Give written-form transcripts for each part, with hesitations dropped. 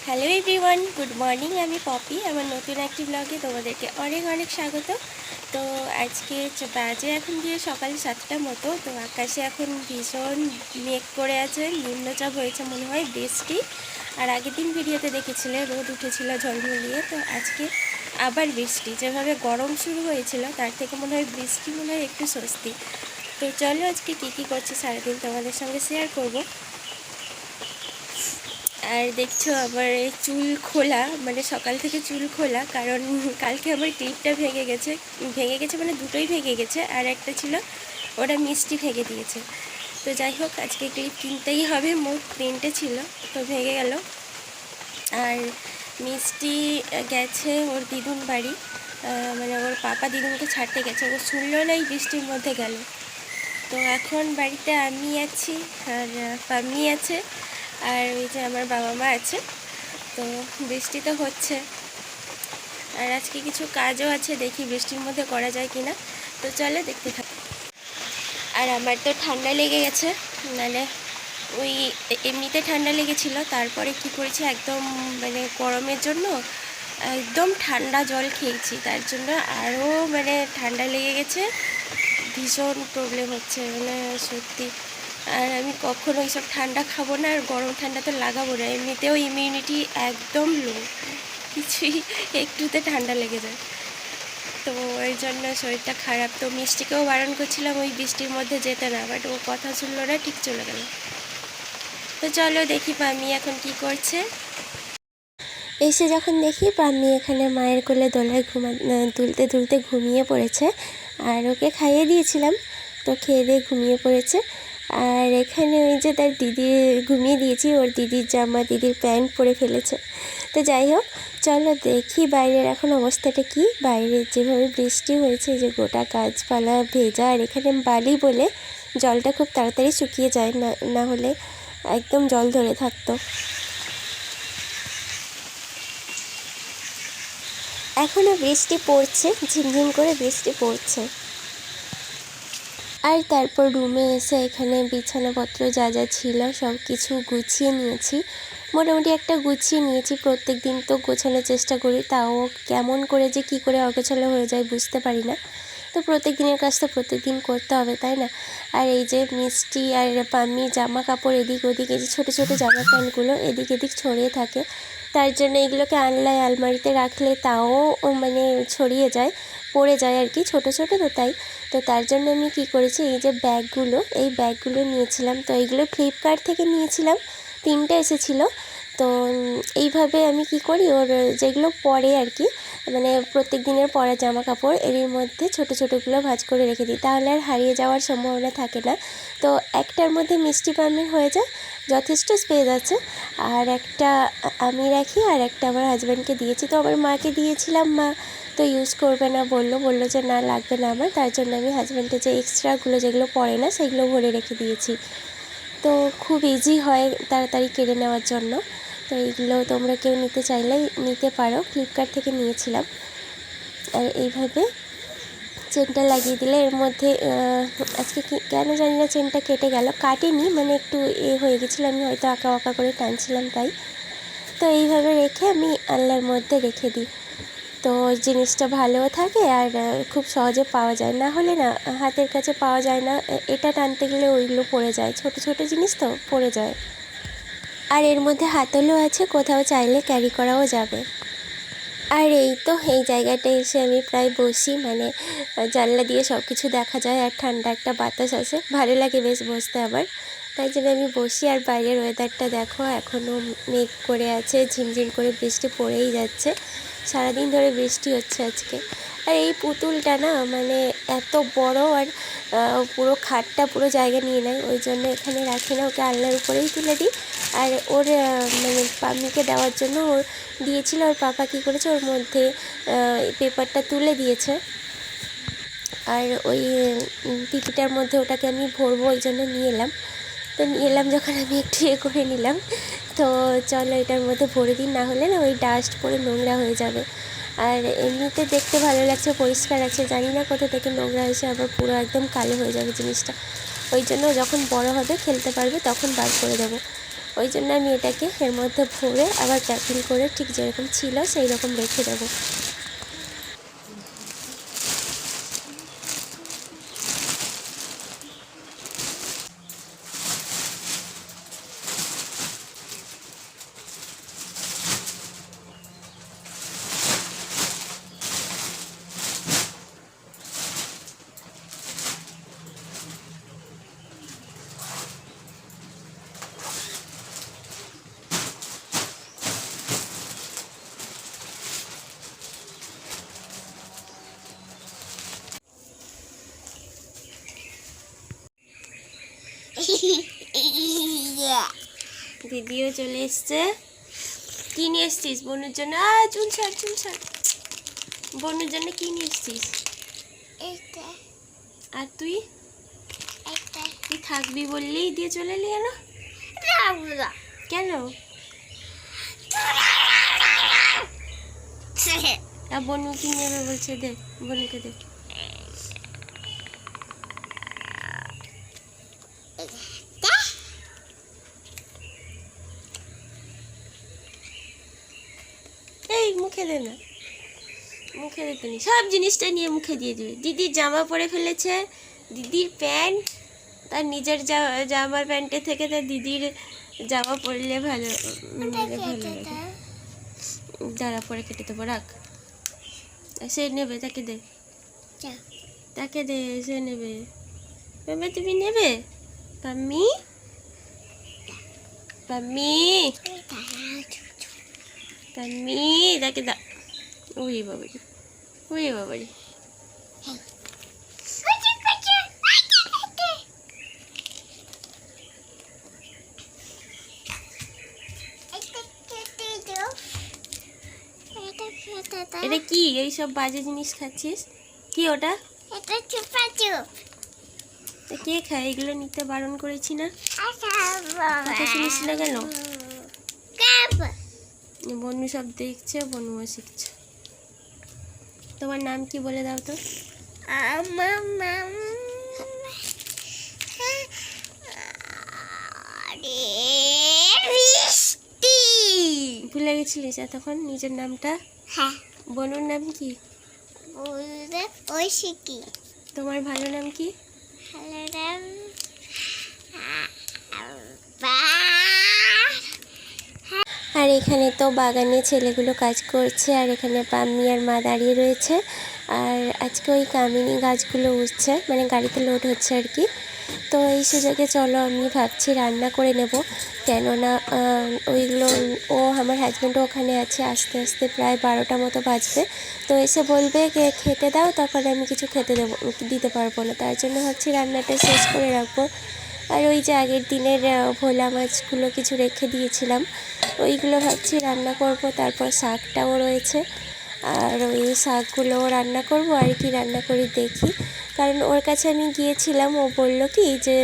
Hello everyone, good morning. আমি poppy. আমার নতুন একটি ব্লগে তোমাদেরকে অনেক অনেক স্বাগত। তো আজকে বাজে এখন গিয়ে সকাল 7টার মতো। তো আকাশে এখন ভীষণ মেঘ করে আছে, নিম্নচাপ হয়েছে মনে হয়, বৃষ্টি। আর আগের দিন ভিডিওতে দেখেছিলে রোদ উঠেছিল ঝলমলিয়ে, তো আজকে আবার বৃষ্টি। যেভাবে গরম শুরু হয়েছিল তার থেকে মনে হয় বৃষ্টি মনে হয় একটু স্বস্তি। তো চলো আজকে কী করছি সারাদিন তোমাদের সঙ্গে শেয়ার করব। আর দেখছো আবার চুল খোলা, মানে সকাল থেকে চুল খোলা, কারণ কালকে আমার ক্লিপটা ভেঙে গেছে মানে দুটোই ভেঙে গেছে, আর একটা ছিল ওটা মিষ্টি ভেঙে দিয়েছে। তো যাই হোক, আজকে ক্লিপ কিনতেই হবে, মোট 3টে ছিল, তো ভেঙে গেল। আর মিষ্টি গেছে ওর দিদুন বাড়ি, মানে ওর পাপা দিদুনকে ছাড়তে গেছে, ও শুনলো না এই বৃষ্টির মধ্যে গেল। তো এখন বাড়িতে আমি আছি আর পাম্মি আছে, আর ওই যে আমার বাবা মা আছে। তো বৃষ্টি তো হচ্ছে, আর আজকে কিছু কাজও আছে, দেখি বৃষ্টির মধ্যে করা যায় কি না। তো চলে দেখতে থাক। আর আমার তো ঠান্ডা লেগে গেছে, মানে ওই এমনিতে ঠান্ডা লেগেছিল, তারপরে কি করেছি একদম মানে গরমের জন্য একদম ঠান্ডা জল খেয়েছি, তার জন্য আরও মানে ঠান্ডা লেগে গেছে, ভীষণ প্রবলেম হচ্ছে মানে সত্যি। আর আমি কখনো এইসব ঠান্ডা খাবো না, আর গরম ঠান্ডা তো লাগাবো না, এমনিতেও ইমিউনিটি একদম লো, কিছুই একটুতে ঠান্ডা লেগে যায়। তো ওই জন্য শরীরটা খারাপ। তো মিষ্টিকেও বারণ করছিলাম ওই বৃষ্টির মধ্যে যেতে না, বাট ও কথা শুনলো না, ঠিক চলে গেল। তো চলো দেখি পাম্মি এখন কি করছে। এসে যখন দেখি পাম্মি এখানে মায়ের কোলে দোলায় তুলতে তুলতে ঘুমিয়ে পড়েছে, আর ওকে খাইয়ে দিয়েছিলাম, তো খেয়ে দিয়ে ঘুমিয়ে পড়েছে। আর এখানে ওই যে তার দিদি ঘুমিয়ে দিয়েছি, ওর দিদির জামা দিদির প্যান্ট পরে ফেলেছে। তো যাই হোক, চলো দেখি বাইরের এখন অবস্থাটা কি। বাইরে যেভাবে বৃষ্টি হয়েছে, যে গোটা গাছপালা ভেজা, আর এখানে বালি বলে জলটা খুব তাড়াতাড়ি শুকিয়ে যায়, না হলে একদম জল ধরে থাকতো। এখনও বৃষ্টি পড়ছে, ঝিমঝিম করে বৃষ্টি পড়ছে। আর তারপর রুমে এসে এখানে বিছানাপত্র যা যা ছিল সব কিছু গুছিয়ে নিয়েছি, মোটামুটি একটা গুছিয়ে নিয়েছি। প্রত্যেক দিন তো গোছানোর চেষ্টা করি, তাও কেমন করে যে কী করে অগোছালো হয়ে যায় বুঝতে পারি না। তো প্রত্যেক দিনের কাজ তো প্রত্যেক দিন করতে হবে, তাই না? আর এই যে মিষ্টি আর পাম্মি জামা কাপড় এদিক ওদিক, এই যে ছোটো ছোটো জামা প্যান্টগুলো এদিক এদিক ছড়িয়ে থাকে, তার জন্য এগুলোকে আনলায় আলমারিতে রাখলে তাও মানে ছড়িয়ে যায়, পড়ে যায় আর কি, ছোটো ছোটো তো তাই। তো তার জন্য আমি কি করেছি, এই যে এই ব্যাগগুলো নিয়েছিলাম, তো এইগুলো ফ্লিপকার্ট থেকে নিয়েছিলাম, 3টে এসেছিলো। তো এইভাবে আমি কি করি, ওর যেগুলো পরে আর কি, মানে প্রত্যেক দিনের পরা জামা কাপড় এর মধ্যে ছোটো ছোটোগুলো ভাঁজ করে রেখে দিই, তাহলে আর হারিয়ে যাওয়ার সম্ভাবনা থাকে না। তো একটার মধ্যে মিষ্টি পাম্মির হয়ে যায়, যথেষ্ট স্পেস আছে। আর একটা আমি রাখি, আর একটা আমার হাজব্যান্ডকে দিয়েছি। তো আমার মাকে দিয়েছিলাম, মা তো ইউজ করবে না, বললো যে না লাগবে না আমার, তার জন্য আমি হাজব্যান্ডের যে এক্সট্রাগুলো যেগুলো পড়ে না সেগুলো ভরে রেখে দিয়েছি। তো খুব ইজি হয় তাড়াতাড়ি কেড়ে নেওয়ার জন্য। তো এইগুলো তোমরা কেউ নিতে চাইলেই নিতে পারো, ফ্লিপকার্ট থেকে নিয়েছিলাম। আর এইভাবে চেনটা লাগিয়ে দিলে এর মধ্যে আজকে কেন জানি না চেনটা কেটে গেল, কাটেনি, মানে একটু হয়ে গেছিলো, আমি হয়তো আঁকা আঁকা করে টানছিলাম তাই। তো এইভাবে রেখে আমি আলনার মধ্যে রেখে দিই, তো জিনিসটা ভালোও থাকে আর খুব সহজে পাওয়া যায়, না হলে না হাতের কাছে পাওয়া যায় না, এটা টানতে গেলে ওইগুলো পড়ে যায়, ছোট ছোট জিনিস তো পড়ে যায়। আর এর মধ্যে হাতলও আছে, কোথাও চাইলে ক্যারি করাও যাবে। আর এই তো এই জায়গাটায় এসে আমি প্রায় বসি, মানে জানলা দিয়ে সব কিছু দেখা যায় আর ঠান্ডা একটা বাতাস আসে, ভালো লাগে বেশ বসতে আবার, তাই জন্য আমি বসি। আর বাইরের ওয়েদারটা দেখো, এখনও মেঘ করে আছে, ঝিমঝিম করে বৃষ্টি পড়েই যাচ্ছে, সারাদিন ধরে বৃষ্টি হচ্ছে আজকে। আর এই পুতুলটা না মানে এত বড়, আর পুরো খাটটা পুরো জায়গা নিয়ে নেয়, ওই জন্য এখানে রাখি না, ওকে আলনার উপরেই তুলে দিই। আর ওর মানে পাম্মিকে দেওয়ার জন্য ওর দিয়েছিল, ওর পাপা কী করেছে, ওর মধ্যে পেপারটা তুলে দিয়েছে, আর ওই পিপিটার মধ্যে ওটাকে আমি ভরবো, ওই জন্য নিয়ে এলাম। তো নিয়ে এলাম যখন, আমি একটু করে নিলাম, তো চলো এটার মধ্যে ভরে দিই, না হলে না ওই ডাস্ট পরে নোংরা হয়ে যাবে। আর এমনিতে দেখতে ভালো লাগছে, পরিষ্কার আছে, জানি না কোথা থেকে নোংরা এসে আবার পুরো একদম কালো হয়ে যাবে জিনিসটা, ওই জন্য যখন বড় হবে খেলতে পারবে তখন বার করে দেবো। ওই জন্য আমি এটাকে এর মধ্যে ভরে আবার প্যাকিং করে ঠিক যেরকম ছিল সেই রকম রেখে দেবো। দিদিও চলে এসছে। কি নিয়ে এসছিস বনুর জন্য? চুল ছাড় চুল ছাড়। বনুর জন্য কি নিয়ে এসছিস? আর তুই তুই থাকবি বললি দিয়ে চলে এলি কেন? কেন? বনু কি নেবে বলছে, দে বনুকে দে। এই মুখে দে না, মুখে দিতে নি, সব জিনিসটা নিয়ে মুখে দিয়ে দিবে। দিদির জামা পরে ফেলেছে, দিদির প্যান্ট, তার নিজের জামার প্যান্টের থেকে তার দিদির জামা পরলে ভালো লাগে। যারা পরে কেটে দেবো, রাখ। সে নেবে, তাকে দে, তাকে দে, সে নেবে। তুমি নেবে? পাম্মি পাম্মি পাম্মি, তাকে দা। ওই বাবারি, ওই বাবারি। এটা কি? এই সব বাজে জিনিস খাচ্ছিস? কি ওটা? এটা চুপা চুপ। কে খায় এগুলো? নিতে বারণ করেছি না? কথা শুনিস না কেন? বনু সব দেখছে, বনুও শিখছে। তোমার নাম কি বলে দাও তো? আমার নাম ভুলে গেছিলিস এতক্ষণ নিজের নামটা? হ্যাঁ। বনুর নাম কি? ঐশিকি। তোমার ভালো নাম কি? ভালো নাম আর এখানে তো বাগানে ছেলেগুলো কাজ করছে, আর এখানে পাম্মি আর মা দাঁড়িয়ে রয়েছে। আর আজকে ওই কামিনী গাছগুলো উঠছে, মানে গাড়িতে লোড হচ্ছে আর কি। তো এই সুযোগে চলো আমি ভাবছি রান্না করে নেব, কেননা ওইগুলো আমার হাজব্যান্ডও ওখানে আছে, আস্তে আস্তে প্রায় 12টা মতো বাজবে। তো এসে বলবে খেতে দাও, তখন আমি কিছু দিতে পারবো না। তার জন্য ভাবছি রান্নাটা শেষ করে রাখবো। আর ওই যে আগের দিনের ভোলা মাছগুলো কিছু রেখে দিয়েছিলাম, ওইগুলো ভাবছি রান্না করব। তারপর শাকটাও রয়েছে, আর ওই শাকগুলোও রান্না করব। আর কি রান্না করি দেখি, কারণ ওর কাছে আমি গিয়েছিলাম, ও বললো কি যে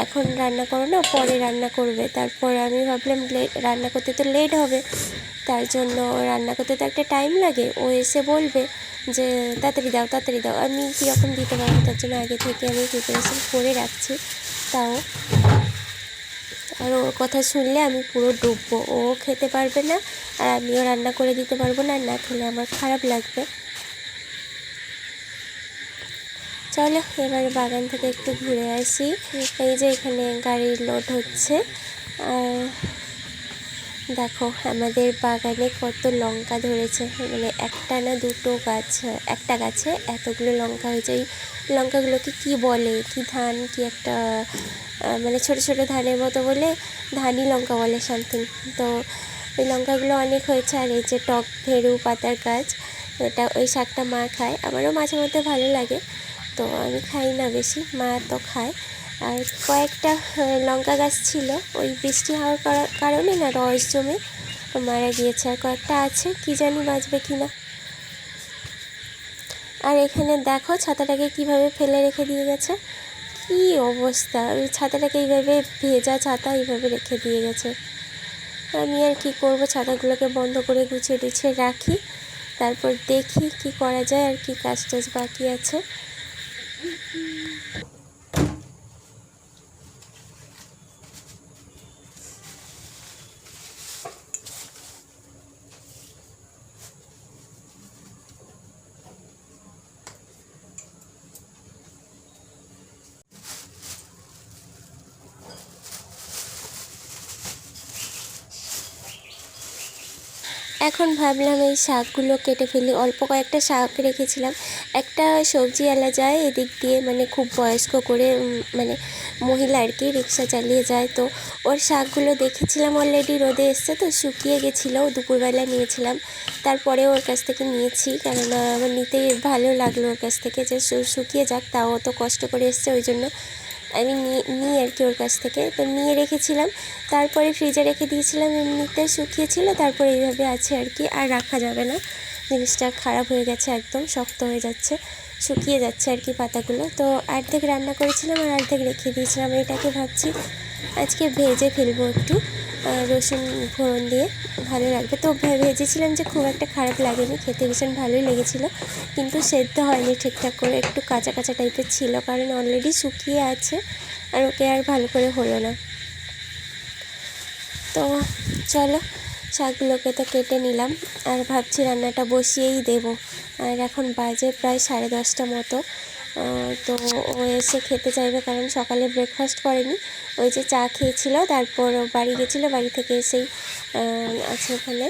এখন রান্না করো না, পরে রান্না করবে। তারপর আমি ভাবলাম রান্না করতে তো লেট হবে, তার জন্য রান্না করতে তো একটা টাইম লাগে। ও এসে বলবে যে তাড়াতাড়ি দাও তাড়াতাড়ি দাও, আমি কীরকম দিতে পারবো, তার জন্য আগে থেকে আমি প্রিপারেশন করে রাখছি। তাও আর ওর কথা শুনলে আমি পুরো ডুববো, ও খেতে পারবে না আর আমিও রান্না করে দিতে পারবো না, না খেলে আমার খারাপ লাগবে। চলো এবারে বাগান থেকে একটু ঘুরে আসি। এই যে এখানে গাড়ির লোড হচ্ছে, আর দেখো আমাদের বাগানে কত লঙ্কা ধরেছে, মানে একটা না দুটো গাছ, একটা গাছে এতগুলো লঙ্কা হয়েছে। এই লঙ্কাগুলোকে কি বলে, কি ধান, কি একটা মানে ছোটো ছোটো ধানের মতো বলে, ধানি লঙ্কা বলে সামথিং। তো ওই লঙ্কাগুলো অনেক হয়েছে। আর এই যে টক ভেরু পাতার গাছ, এটা ওই শাকটা মা খায়, আমারও মাঝে মধ্যে ভালো লাগে, তো আমি খাই না বেশি, মা তো খায়। আর কয়েকটা লঙ্কা গাছ ছিল, ওই বৃষ্টি হওয়ার কারণে না রস জমে মারা গিয়েছে, আর কয়েকটা আছে, কি জানি বাঁচবে কি না। আর এখানে দেখো ছাতাটাকে কিভাবে ফেলে রেখে দিয়ে গেছে, কি অবস্থা। ওই ছাতাটাকে এইভাবে, ভেজা ছাতা এইভাবে রেখে দিয়ে গেছে। আমি আর কি করব, ছাতাগুলোকে বন্ধ করে গুছিয়ে টুছিয়ে রাখি, তারপর দেখি কি করা যায়, আর কি কাজ টাজ বাকি আছে। এখন ভাবলাম এই শাকগুলো কেটে ফেলি। অল্প কয়েকটা শাক রেখেছিলাম। একটা সবজিওয়ালা যায় এদিক দিয়ে, মানে খুব বয়স্ক করে, মানে মহিলা আর কি, রিক্সা চালিয়ে যায়। তো ওর শাকগুলো দেখেছিলাম অলরেডি রোদে এসছে, তো শুকিয়ে গেছিলো। দুপুরবেলা নিয়েছিলাম, তারপরে ওর কাছ থেকে নিয়েছি, কেননা আমার নিতে ভালো লাগলো ওর কাছ থেকে, যে শুকিয়ে যাক, তাও অত কষ্ট করে এসছে, ওই জন্য আমি নিই আর কি ওর কাছ থেকে। তো নিয়ে রেখেছিলাম, তারপরে ফ্রিজে রেখে দিয়েছিলাম, এমনিতে শুকিয়েছিল, তারপরে এইভাবে আছে আর কি। আর রাখা যাবে না, জিনিসটা খারাপ হয়ে গেছে, একদম শক্ত হয়ে যাচ্ছে, শুকিয়ে যাচ্ছে আর কি পাতাগুলো। তো অর্ধেক রান্না করেছিলাম আর অর্ধেক রেখে দিয়েছিলাম। এটাকে ভাবছি আজকে ভেজে ফেলবো একটু রসুন ফোড়ন দিয়ে, ভালো লাগবে। তো ভেজেছিলাম যে খুব একটা খারাপ লাগেনি, খেতে ভীষণ ভালোই লেগেছিলো, কিন্তু সেদ্ধ হয়নি ঠিকঠাক করে, একটু কাঁচা কাঁচা টাইপের ছিল, কারণ অলরেডি শুকিয়ে আছে আর ওকে আর ভালো করে হলো না। তো চলো, শাকগুলোকে তো কেটে নিলাম, আর ভাবছি রান্নাটা বসিয়েই দেব। আর এখন বাজে প্রায় 10:30 মতো। তো ও এসে খেতে চাইবে, কারণ সকালে ব্রেকফাস্ট করেনি, ওই যে চা খেয়েছিল, তারপর বাড়ি গেছিলো, বাড়ি থেকে এসেই আছে ওখানে,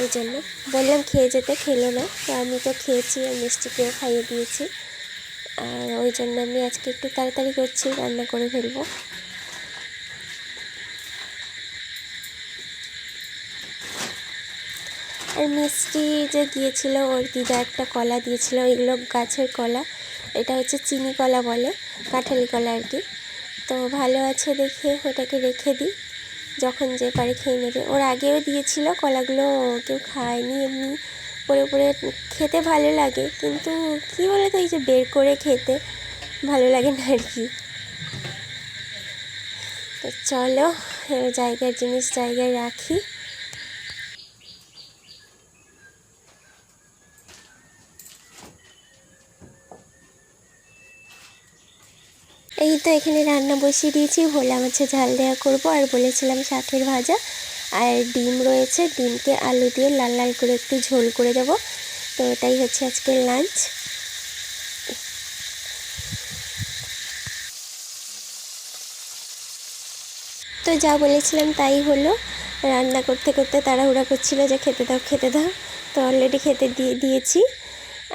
ওই জন্য বললাম খেয়ে যেতে, খেলো না। তো আমি তো খেয়েছি, আর মিষ্টিকেও খাইয়ে দিয়েছি, আর ওই জন্য আমি আজকে একটু তাড়াতাড়ি করছি, রান্না করে ফেলবো। আর মিষ্টি যে গিয়েছিলো, ওর দিদা একটা কলা দিয়েছিল, এগুলো গাছের কলা, এটা হচ্ছে চিনি কলা বলে, কাঁঠালি কলা আর কি। তো ভালো আছে দেখে ওটাকে রেখে দিই, যখন যে পারে খেয়ে নেবে। ওর আগেও দিয়েছিল, কলাগুলো কেউ খায়নি, এমনি পরে পরে খেতে ভালো লাগে, কিন্তু কী বলে তো, এই যে বের করে খেতে ভালো লাগে না আর কি। তো চলো, জায়গার জিনিস জায়গায় রাখি। এই তো এখানে রান্না বসিয়ে দিয়েছি, ভোলা মাছের ঝাল দেওয়া করবো, আর বলেছিলাম শাকের ভাজা, আর ডিম রয়েছে, ডিমকে আলু দিয়ে লাল লাল করে একটু ঝোল করে দেবো। তো এটাই হচ্ছে আজকের লাঞ্চ। তো যা বলেছিলাম তাই হলো, রান্না করতে করতে তাড়াহুড়া করছিল যে খেতে দাও খেতে দাও, তো অলরেডি খেতে দিয়েছি।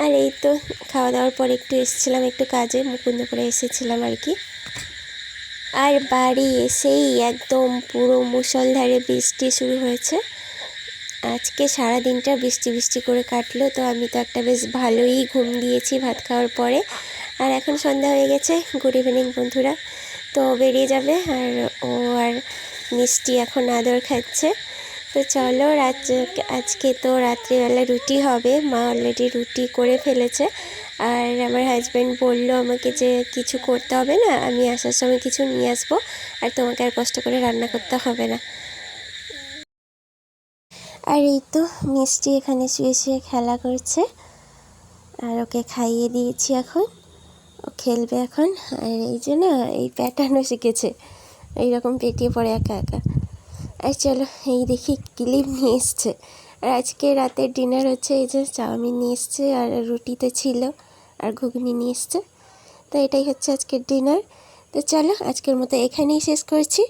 আর এই তো খাওয়া দাওয়ার পর একটু এসেছিলাম একটু কাজে, মুকুন্দপুরে এসেছিলাম আর কি। আর বাড়ি এসেই একদম পুরো মুষলধারে বৃষ্টি শুরু হয়েছে। আজকে সারা দিনটা বৃষ্টি বৃষ্টি করে কাটলো। তো আমি তো একটা বেশ ভালোই ঘুম দিয়েছি ভাত খাওয়ার পরে। আর এখন সন্ধ্যা হয়ে গেছে। গুড ইভিনিং বন্ধুরা। তো বেরিয়ে যাবে, আর ও আর মিষ্টি এখন আদর খাচ্ছে। তো চলো, আজকে তো রাত্রিবেলা রুটি হবে, মা অলরেডি রুটি করে ফেলেছে। আর আমার হাজব্যান্ড বললো আমাকে যে কিছু করতে হবে না, আমি আসার সময় কিছু নিয়ে আসবো, আর তোমাকে আর কষ্ট করে রান্না করতে হবে না। আর এই তো মিষ্টি এখানে শুয়ে শুয়ে খেলা করছে, আর ওকে খাইয়ে দিয়েছি, এখন ও খেলবে এখন। আর এই যে না, এই প্যাটার্নও শিখেছে, এইরকম পেটিয়ে পড়ে একা একা। আর চলো, এই দেখি ক্লিপ নিয়ে এসছে। আর আজকে রাতের ডিনার হচ্ছে এই যে চাউমিন নিয়ে এসছে, আর রুটিতে ছিল, আর ঘুগনি নিয়ে এসছে। তো এটাই হচ্ছে আজকের ডিনার। তো চলো, আজকের মতো এখানেই শেষ করছি।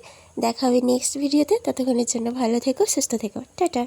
দেখা হবে নেক্সট ভিডিওতে। ততক্ষণের জন্য ভালো থেকো, সুস্থ থেকো, টাটা।